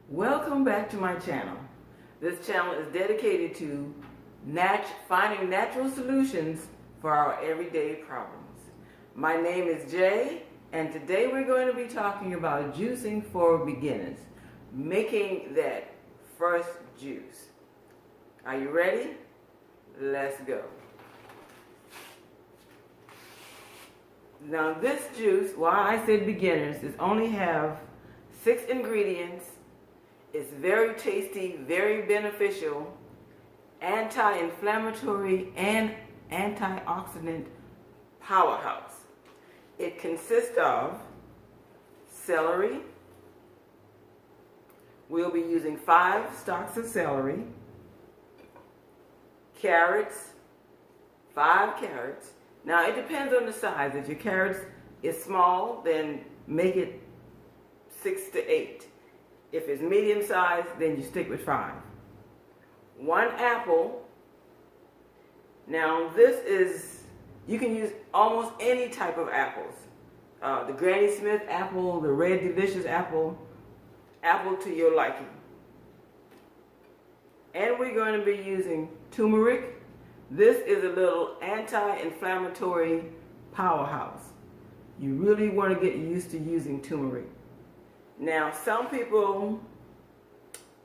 Welcome back to my channel. This channel is dedicated to finding natural solutions for our everyday problems. My name is Jay, and today we're going to be talking about juicing for beginners, making that first juice. Are you ready? Let's go. Now this juice, while I said beginners, is only have 6 ingredients. It's very tasty, very beneficial, anti-inflammatory, and antioxidant powerhouse. It consists of celery. We'll be using 5 stalks of celery, carrots, 5 carrots. Now it depends on the size. If your carrots is small, then make it 6 to 8. If it's medium size, then you stick with 5. 1 apple. Now this is, you can use almost any type of apples. The Granny Smith apple, the Red Delicious apple, apple to your liking. And we're going to be using turmeric. This is a little anti-inflammatory powerhouse. You really want to get used to using turmeric. Now, some people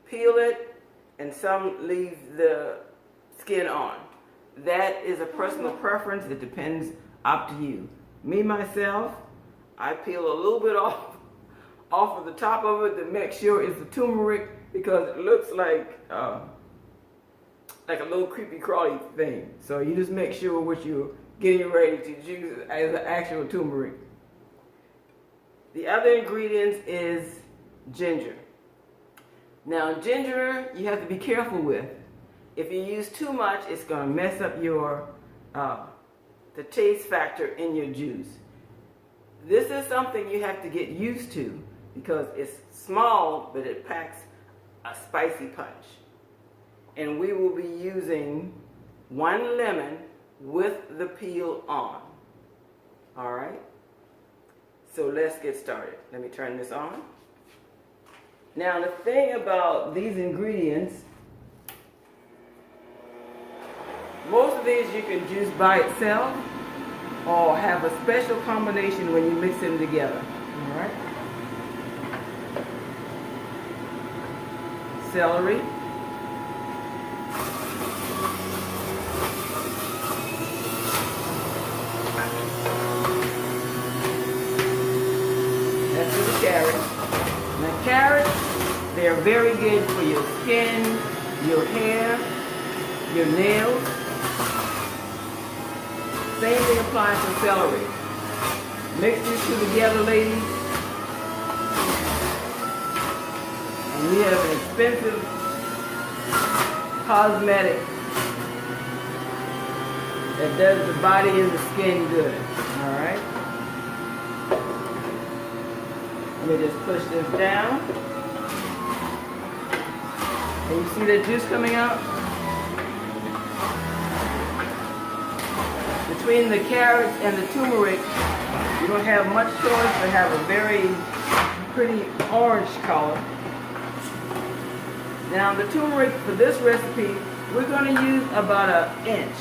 peel it and some leave the skin on. That is a personal preference. It depends up to you. Me, myself, I peel a little bit off of the top of it to make sure it's the turmeric, because it looks like a little creepy crawly thing. So you just make sure what you're getting ready to use as an actual turmeric. The other ingredients is ginger. Now ginger you have to be careful with. If you use too much, it's going to mess up your the taste factor in your juice. This is something you have to get used to because it's small, but it packs a spicy punch. And we will be using 1 lemon with the peel on. All right? So let's get started. Let me turn this on. Now the thing about these ingredients, most of these you can juice by itself or have a special combination when you mix them together. All right? Celery. Carrots. Now carrots, they're very good for your skin, your hair, your nails. Same thing applies to celery. Mix these 2 together, ladies. And we have an expensive cosmetic that does the body and the skin good. Alright? Let me just push this down. Can you see that juice coming out? Between the carrots and the turmeric, you don't have much choice to have a very pretty orange color. Now the turmeric for this recipe, we're going to use about 1 inch.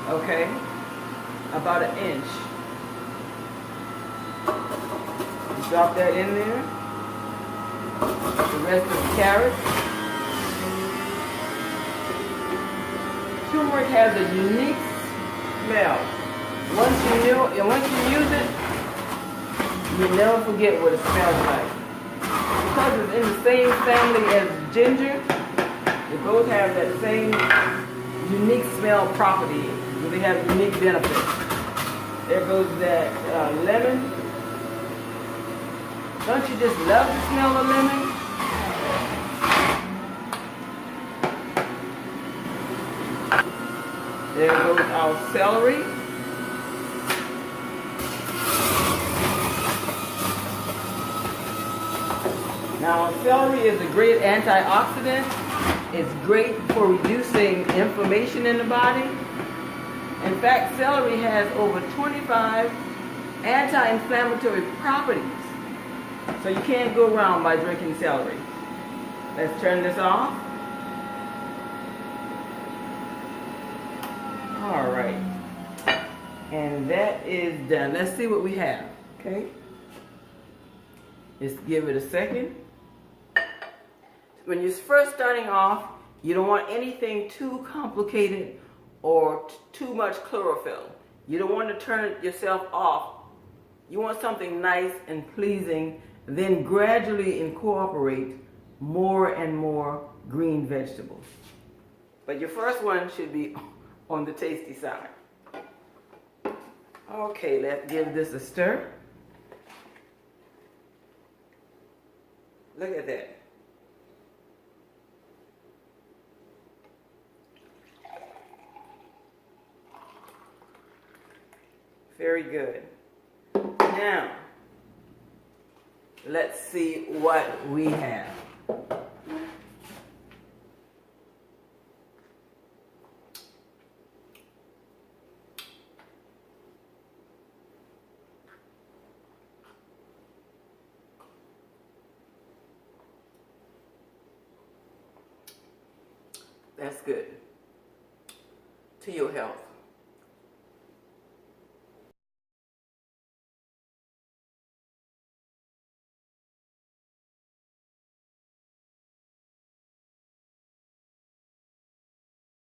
Okay? About 1 inch. Drop that in there. The rest of the carrots. Turmeric has a unique smell. Once you use it, you'll never forget what it smells like. Because it's in the same family as ginger, they both have that same unique smell property, where they have unique benefits. There goes that lemon. Don't you just love the smell of lemon? There goes our celery. Now celery is a great antioxidant. It's great for reducing inflammation in the body. In fact, celery has over 25 anti-inflammatory properties. So you can't go wrong by drinking celery. Let's turn this off. All right. And that is done. Let's see what we have. Okay. Just give it a second. When you're first starting off, you don't want anything too complicated or too much chlorophyll. You don't want to turn yourself off. You want something nice and pleasing, then gradually incorporate more and more green vegetables. But your first one should be on the tasty side. Okay, let's give this a stir. Look at that. Very good. Now, let's see what we have. That's good. To your health.